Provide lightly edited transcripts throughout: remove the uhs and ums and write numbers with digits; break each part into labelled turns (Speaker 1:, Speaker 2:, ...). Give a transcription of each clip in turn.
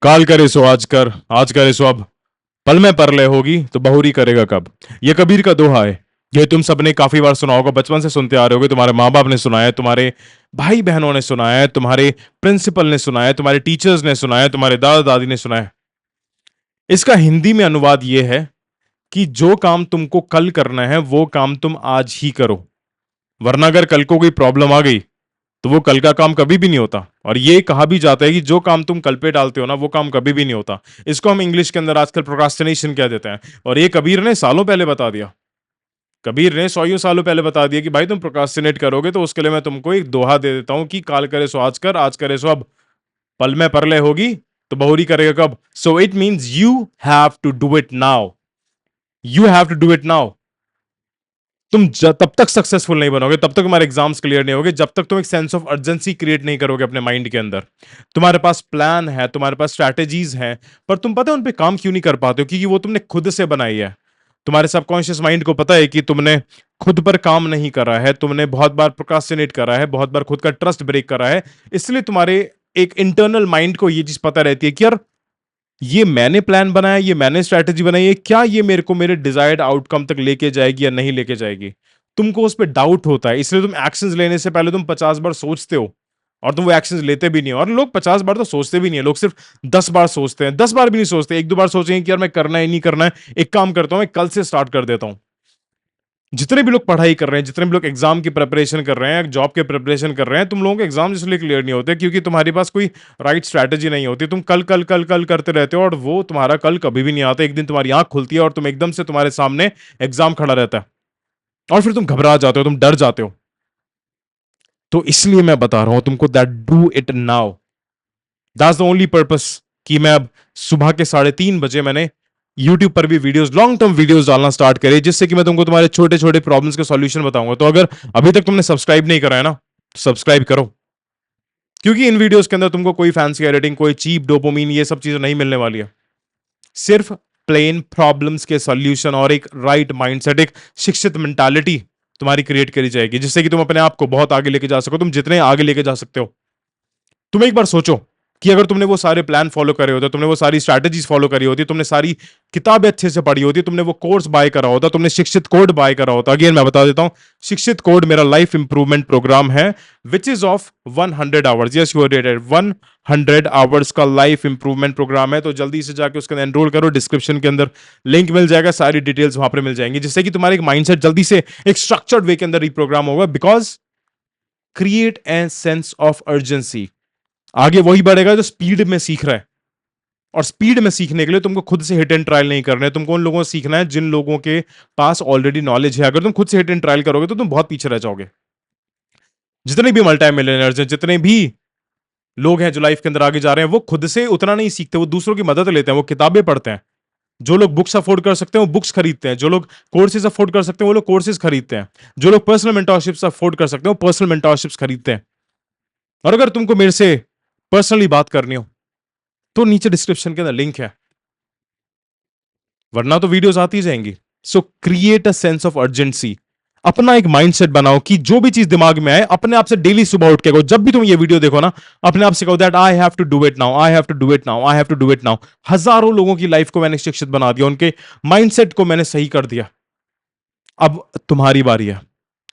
Speaker 1: काल करे सो आज करे सो अब। पल में परले होगी तो बहुरी करेगा कब। ये कबीर का दोहा है। ये तुम सबने काफी बार सुना होगा, बचपन से सुनते आ रहे होगे। तुम्हारे माँ बाप ने सुनाया है, तुम्हारे भाई बहनों ने सुनाया है, तुम्हारे प्रिंसिपल ने सुनाया है, तुम्हारे टीचर्स ने सुनाया है, तुम्हारे दादा दादी ने सुनाया है। इसका हिंदी में अनुवाद ये है कि जो काम तुमको कल करना है वो काम तुम आज ही करो, वरना अगर कल को कोई प्रॉब्लम आ गई तो वो कल का काम कभी भी नहीं होता। और ये कहा भी जाता है कि जो काम तुम कल पे डालते हो ना वो काम कभी भी नहीं होता। इसको हम इंग्लिश के अंदर आजकल प्रोक्रास्टिनेशन कह देते हैं। और ये कबीर ने सालों पहले बता दिया। कबीर ने सौ सालों पहले बता दिया कि भाई तुम प्रोक्रास्टिनेट करोगे तो उसके लिए मैं तुमको एक दोहा दे देता हूं कि काल करे सो आज करे सो अब। पल में परले होगी तो बहुरी करेगा कब। So it means you have to do it now. You have to do it now. तब तक सक्सेसफुल नहीं बनोगे, तब तक तुम्हारे एग्जाम्स क्लियर नहीं होगे, जब तक तुम एक सेंस ऑफ अर्जेंसी क्रिएट नहीं करोगे अपने माइंड के अंदर। तुम्हारे पास प्लान है, तुम्हारे पास स्ट्रैटेजीज हैं, पर तुम पता है उन पे काम क्यों नहीं कर पाते हो? क्योंकि वो तुमने खुद से बनाई है। तुम्हारे सबकॉन्शियस माइंड को पता है कि तुमने खुद पर काम नहीं करा है, तुमने बहुत बार प्रोक्रास्टिनेट करा है, बहुत बार खुद का ट्रस्ट ब्रेक करा है। इसलिए तुम्हारे एक इंटरनल माइंड को ये चीज पता रहती है कि यार ये मैंने प्लान बनाया, ये मैंने स्ट्रैटेजी बनाई है, क्या ये मेरे को मेरे डिजायर्ड आउटकम तक लेके जाएगी या नहीं लेके जाएगी। तुमको उस पर डाउट होता है, इसलिए तुम एक्शंस लेने से पहले तुम 50 बार सोचते हो और तुम वो एक्शंस लेते भी नहीं हो। और लोग 50 बार तो सोचते भी नहीं है, लोग सिर्फ 10 बार सोचते हैं। 10 बार भी नहीं सोचते, एक दो बार सोचेंगे कि यार मैं करना है नहीं करना है, एक काम करता हूं मैं कल से स्टार्ट कर देता हूं। जितने भी लोग पढ़ाई कर रहे हैं, जितने भी लोग एग्जाम की प्रिपरेशन कर रहे हैं, जॉब के प्रिपरेशन कर रहे हैं, तुम लोगों के एग्जाम इसलिए क्लियर नहीं होते क्योंकि तुम्हारे पास कोई राइट स्ट्रैटेजी नहीं होती। तुम कल कल कल कल करते रहते हो और वो तुम्हारा कल कभी भी नहीं आता। एक दिन तुम्हारी आंख खुलती है और तुम एकदम से तुम्हारे सामने एग्जाम खड़ा रहता है और फिर तुम घबरा जाते हो, तुम डर जाते हो। तो इसलिए मैं बता रहा हूं तुमको that do it now. That's the only purpose कि मैं अब सुबह के 3:30 बजे मैंने YouTube पर भी वीडियोस, लॉन्ग टर्म वीडियोस डालना स्टार्ट करे, जिससे कि मैं तुमको तुम्हारे छोटे छोटे प्रॉब्लम्स के सॉल्यूशन बताऊंगा। तो अगर अभी तक तुमने सब्सक्राइब नहीं करा है ना, तो सब्सक्राइब करो। क्योंकि इन वीडियोस के अंदर तुमको कोई फैंसी एडिटिंग, कोई चीप डोपामिन, ये सब चीजें नहीं मिलने वाली है। सिर्फ प्लेन प्रॉब्लम्स के सॉल्यूशन और एक राइट माइंडसेट, एक शिक्षित मेंटालिटी तुम्हारी क्रिएट करी जाएगी, जिससे कि तुम अपने आप को बहुत आगे लेके जा सको। तुम जितने आगे लेके जा सकते हो, तुम एक बार सोचो कि अगर तुमने वो सारे प्लान फॉलो करे होते, तुमने वो सारी स्ट्रैटेजीज फॉलो करी होती, तुमने सारी किताबें अच्छे से पढ़ी होती, तुमने वो कोर्स बाय करा होता, तुमने शिक्षित कोड बाय करा होता। अगेन मैं बता देता हूं, शिक्षित कोड मेरा लाइफ इंप्रूवमेंट प्रोग्राम है, which is of 100 hours. Yes, you are rated 100 hours का लाइफ इंप्रूवमेंट प्रोग्राम है। तो जल्दी से जाकर उसके अंदर एनरोल करो, डिस्क्रिप्शन के अंदर लिंक मिल जाएगा, सारी डिटेल्स वहां पर मिल जाएंगी, जिससे कि तुम्हारे एक माइंडसेट जल्दी से एक स्ट्रक्चर्ड वे के अंदर रिप्रोग्राम होगा। Because create a sense of urgency. आगे वही बढ़ेगा जो स्पीड में सीख रहा है। और स्पीड में सीखने के लिए तुमको खुद से हिट एंड ट्रायल नहीं करना है, तुमको उन लोगों से सीखना है जिन लोगों के पास ऑलरेडी नॉलेज है। अगर तुम खुद से हिट एंड ट्रायल करोगे तो तुम बहुत पीछे रह जाओगे। जितने भी मल्टी मिलियनर्स हैं, जितने भी लोग हैं जो लाइफ के अंदर आगे जा रहे हैं, वो खुद से उतना नहीं सीखते, वो दूसरों की मदद लेते हैं, वो किताबें पढ़ते हैं। जो लोग बुक्स अफोर्ड कर सकते हैं वो बुक्स खरीदते हैं, जो लोग कोर्सेज अफोर्ड कर सकते हैं वो लोग कोर्सेज खरीदते हैं, जो लोग पर्सनल मेंटरशिप्स अफोर्ड कर सकते हैं वो पर्सनल मेंटरशिप्स खरीदते हैं। और अगर तुमको मेरे से पर्सनली बात करनी हो तो नीचे डिस्क्रिप्शन के अंदर लिंक है, वरना तो वीडियोस आती जाएंगी। सो create a sense of urgency. अपना एक माइंडसेट बनाओ कि जो भी चीज दिमाग में आए अपने आप से डेली सुबह उठ के कहो। जब भी तुम ये वीडियो देखो ना, अपने आप से कहो that I have to do it now, I have to do it now, I have to do it now. हजारों लोगों की लाइफ को मैंने शिक्षित बना दिया, उनके माइंडसेट को मैंने सही कर दिया। अब तुम्हारी बारी है,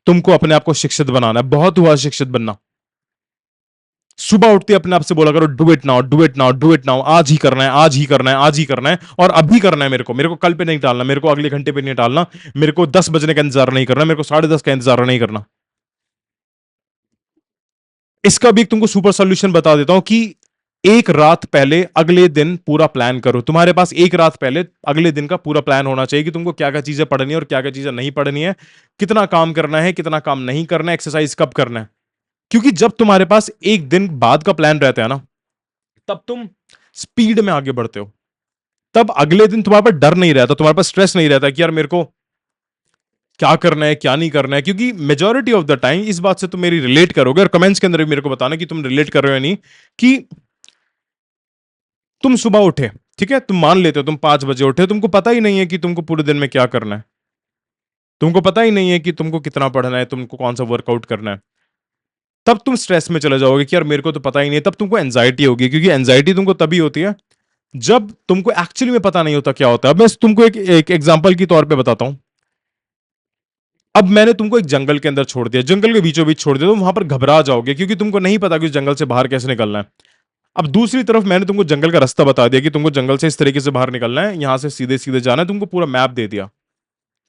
Speaker 1: तुमको अपने आप को शिक्षित बनाना है। बहुत हुआ शिक्षित बनना। सुबह उठते अपने आप से बोला करो do it now, do it now, do it now. आज ही करना है, आज ही करना है, आज ही करना है और अभी करना है। मेरे को कल पे नहीं टालना, मेरे को अगले घंटे पे नहीं टालना, मेरे को 10 बजने का इंतजार नहीं करना, मेरे को 10:30 का इंतजार नहीं करना। इसका भी एक तुमको सुपर सॉल्यूशन बता देता हूं कि एक रात पहले अगले दिन पूरा प्लान करो। तुम्हारे पास एक रात पहले अगले दिन का पूरा प्लान होना चाहिए कि तुमको क्या क्या चीजें पढ़नी है और क्या क्या चीजें नहीं पढ़नी है, कितना काम करना है, कितना काम नहीं करना है, एक्सरसाइज कब करना है। क्योंकि जब तुम्हारे पास एक दिन बाद का प्लान रहता है ना, तब तुम स्पीड में आगे बढ़ते हो। तब अगले दिन तुम्हारे पास डर नहीं रहता, तुम्हारे पास स्ट्रेस नहीं रहता कि यार मेरे को क्या करना है क्या नहीं करना है। क्योंकि मेजोरिटी ऑफ द टाइम इस बात से तुम मेरी रिलेट करोगे और कमेंट्स के अंदर भी मेरे को बताना कि तुम रिलेट कर रहे हो या नहीं, कि तुम सुबह उठे, ठीक है, तुम मान लेते हो तुम 5 बजे उठे, तुमको पता ही नहीं है कि तुमको पूरे दिन में क्या करना है, तुमको पता ही नहीं है कि तुमको कितना पढ़ना है, तुमको कौन सा वर्कआउट करना है। तब तुम स्ट्रेस में चले जाओगे कि यार मेरे को तो पता ही नहीं है। तब तुमको एंजाइटी होगी, क्योंकि एंजाइटी तुमको तभी होती है जब तुमको एक्चुअली में पता नहीं होता क्या होता है। अब मैं तुमको एक एग्जांपल के तौर पे बताता हूं। अब मैंने तुमको एक जंगल के अंदर छोड़ दिया, जंगल के बीचों बीच छोड़ दिया, तो वहां पर घबरा जाओगे क्योंकि तुमको नहीं पता कि उस जंगल से बाहर कैसे निकलना है। अब दूसरी तरफ मैंने तुमको जंगल का रास्ता बता दिया कि तुमको जंगल से इस तरीके से बाहर निकलना है, यहां से सीधे सीधे जाना है, तुमको पूरा मैप दे दिया।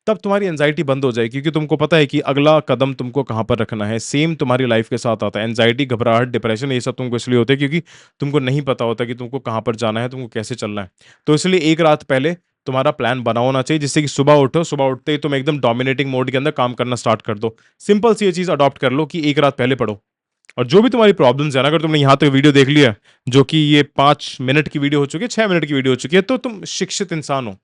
Speaker 1: तब तुम्हारी एंजाइटी बंद हो जाएगी क्योंकि तुमको पता है कि अगला कदम तुमको कहां पर रखना है। सेम तुम्हारी लाइफ के साथ आता है, एंजाइटी, घबराहट, डिप्रेशन, ये सब तुमको इसलिए होते हैं क्योंकि तुमको नहीं पता होता कि तुमको कहां पर जाना है, तुमको कैसे चलना है। तो इसलिए एक रात पहले तुम्हारा प्लान बना होना चाहिए, जिससे कि सुबह उठो, सुबह उठते ही तुम एकदम डोमिनेटिंग मोड के अंदर काम करना स्टार्ट कर दो। सिंपल सी ये चीज अडॉप्ट कर लो कि एक रात पहले पढ़ो। और जो भी तुम्हारी प्रॉब्लम्स है ना, अगर तुमने यहां तक वीडियो देख लिया, जो कि ये 5 मिनट की वीडियो हो चुकी है, 6 मिनट की वीडियो हो चुकी है, तो तुम शिक्षित इंसान हो।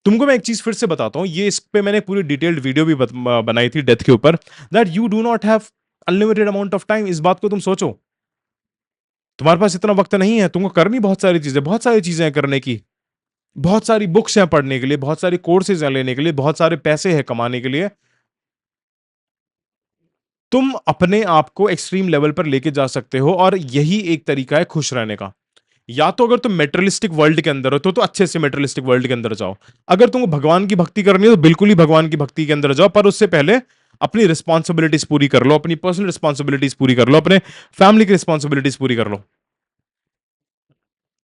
Speaker 1: तुमको मैं एक चीज फिर से बताता हूं, ये इस पे मैंने पूरी डिटेल्ड वीडियो भी बनाई थी डेथ के ऊपर, that you do not have unlimited amount of time. इस बात को तुम सोचो, तुम्हारे पास इतना वक्त नहीं है, तुमको करनी बहुत सारी चीजें हैं करने की। बहुत सारी बुक्स हैं पढ़ने के लिए, बहुत सारी कोर्सेज हैं लेने के लिए, बहुत सारे पैसे हैं कमाने के लिए। तुम अपने आप को एक्सट्रीम लेवल पर लेके जा सकते हो, और यही एक तरीका है खुश रहने का। या तो अगर तुम मेटेरियलिस्टिक वर्ल्ड के अंदर हो तो अच्छे से मेटेरियलिस्टिक वर्ल्ड के अंदर जाओ। अगर तुमको भगवान की भक्ति करनी है तो बिल्कुल ही भगवान की भक्ति के अंदर जाओ, पर उससे पहले अपनी रिस्पॉन्सिबिलिटीज पूरी कर लो, अपनी पर्सनल रिस्पॉन्सिबिलिटीज पूरी कर लो, अपने फैमिली की रिस्पॉन्सिबिलिटीज पूरी कर लो।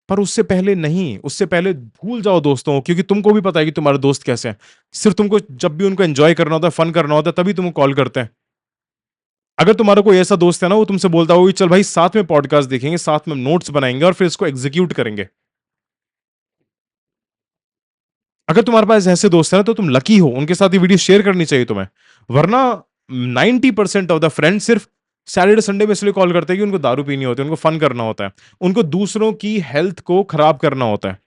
Speaker 1: पर उससे पहले नहीं, उससे पहले भूल जाओ दोस्तों को, क्योंकि तुमको भी पता है कि तुम्हारे दोस्त कैसे हैं। सिर्फ तुमको जब भी उनको एंजॉय करना होता है, फन करना होता है, तभी तुमको कॉल करते हैं। अगर तुम्हारा कोई ऐसा दोस्त है ना, वो तुमसे बोलता होगा चल भाई साथ में पॉडकास्ट देखेंगे, साथ में नोट्स बनाएंगे और फिर इसको एग्जीक्यूट करेंगे। अगर तुम्हारे पास ऐसे दोस्त है ना, तो तुम लकी हो, उनके साथ ये वीडियो शेयर करनी चाहिए तुम्हें। वरना 90% ऑफ द फ्रेंड सिर्फ सैटरडे संडे में इसलिए कॉल करते हैं कि उनको दारू पीनी होती है, उनको फन करना होता है, उनको दूसरों की हेल्थ को खराब करना होता है।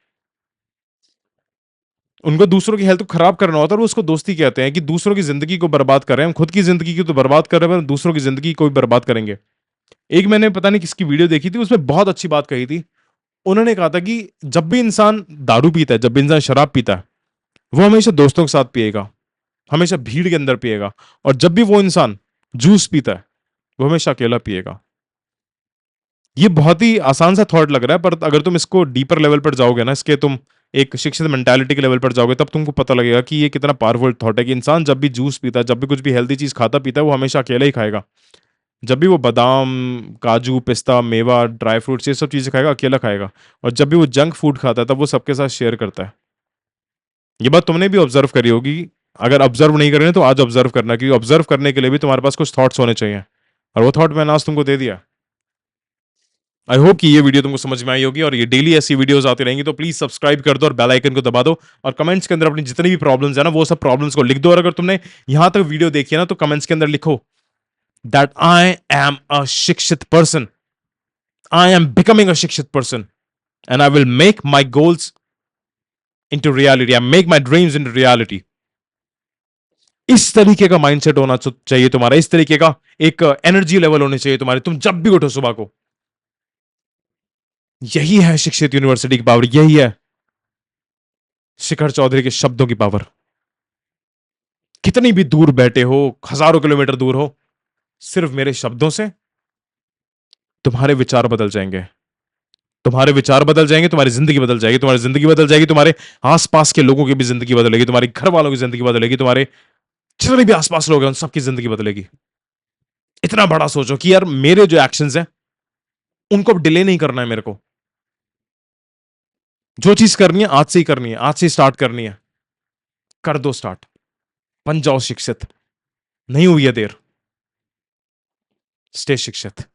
Speaker 1: उनको दूसरों की हेल्थ को खराब करना होता है, और वो उसको दोस्ती कहते हैं कि दूसरों की जिंदगी को बर्बाद कर रहे हैं। हम खुद की जिंदगी को तो बर्बाद कर रहे हैं, दूसरों की जिंदगी को भी बर्बाद करेंगे। एक मैंने पता नहीं किसकी वीडियो देखी थी, उसमें बहुत अच्छी बात कही थी। उन्होंने कहा था कि जब भी इंसान दारू पीता है, जब भी इंसान शराब पीता है, वो हमेशा दोस्तों के साथ पिएगा, हमेशा भीड़ के अंदर पिएगा। और जब भी वो इंसान जूस पीता है, वो हमेशा अकेला पिएगा। ये बहुत ही आसान सा थॉट लग रहा है, पर अगर तुम इसको डीपर लेवल पर जाओगे ना, इसके तुम एक शिक्षित मेंटालिटी के लेवल पर जाओगे, तब तुमको पता लगेगा कि ये कितना पावरफुल थॉट है कि इंसान जब भी जूस पीता है, जब भी कुछ भी हेल्दी चीज खाता पीता है, वो हमेशा अकेला ही खाएगा। जब भी वो बादाम, काजू, पिस्ता, मेवा, ड्राई फ्रूट्स, ये सब चीजें खाएगा, अकेला खाएगा। और जब भी वो जंक फूड खाता है, तब वो सबके साथ शेयर करता है। ये बात तुमने भी ऑब्जर्व करी होगी। अगर ऑब्जर्व नहीं करें तो आज ऑब्जर्व करना, क्योंकि ऑब्जर्व करने के लिए भी तुम्हारे पास कुछ थॉट्स होने चाहिए, और वो थॉट मैंने आज तुमको दे दिया। आई होप कि ये वीडियो तुमको समझ में आई होगी, और ये डेली ऐसी वीडियोस आती रहेंगी, तो प्लीज सब्सक्राइब कर दो और बेल आइकन को दबा दो। और कमेंट्स के अंदर अपनी जितनी भी प्रॉब्लम्स है ना, वो सब प्रॉब्लम्स को लिख दो। और अगर तुमने यहां तक वीडियो देखी है ना, तो कमेंट्स के अंदर लिखो दैट आई एम अ शिक्षित person, I am becoming a शिक्षित person, and I will make my goals into reality. I make my dreams into reality. इस तरीके का माइंडसेट होना चाहिए तुम्हारा, इस तरीके का एक एनर्जी लेवल होनी चाहिए तुम्हारी, तुम जब भी उठो सुबह को। यही है शिक्षित यूनिवर्सिटी की पावर, यही है शिखर चौधरी के शब्दों की पावर। कितनी भी दूर बैठे हो, हजारों किलोमीटर दूर हो, सिर्फ मेरे शब्दों से तुम्हारे विचार बदल जाएंगे। तुम्हारे विचार बदल जाएंगे, तुम्हारी जिंदगी बदल जाएगी, तुम्हारी जिंदगी बदल जाएगी, तुम्हारे आसपास के लोगों की भी जिंदगी बदलेगी, तुम्हारे घर वालों की जिंदगी बदलेगी, तुम्हारे जितने भी आसपास लोग हैं उन सबकी जिंदगी बदलेगी। इतना बड़ा सोचो कि यार मेरे जो एक्शंस हैं, उनको अब डिले नहीं करना है मेरे को। जो चीज करनी है आज से ही करनी है, आज से ही स्टार्ट करनी है। कर दो स्टार्ट, बन जाओ शिक्षित। नहीं हुई है देर, स्टे शिक्षित।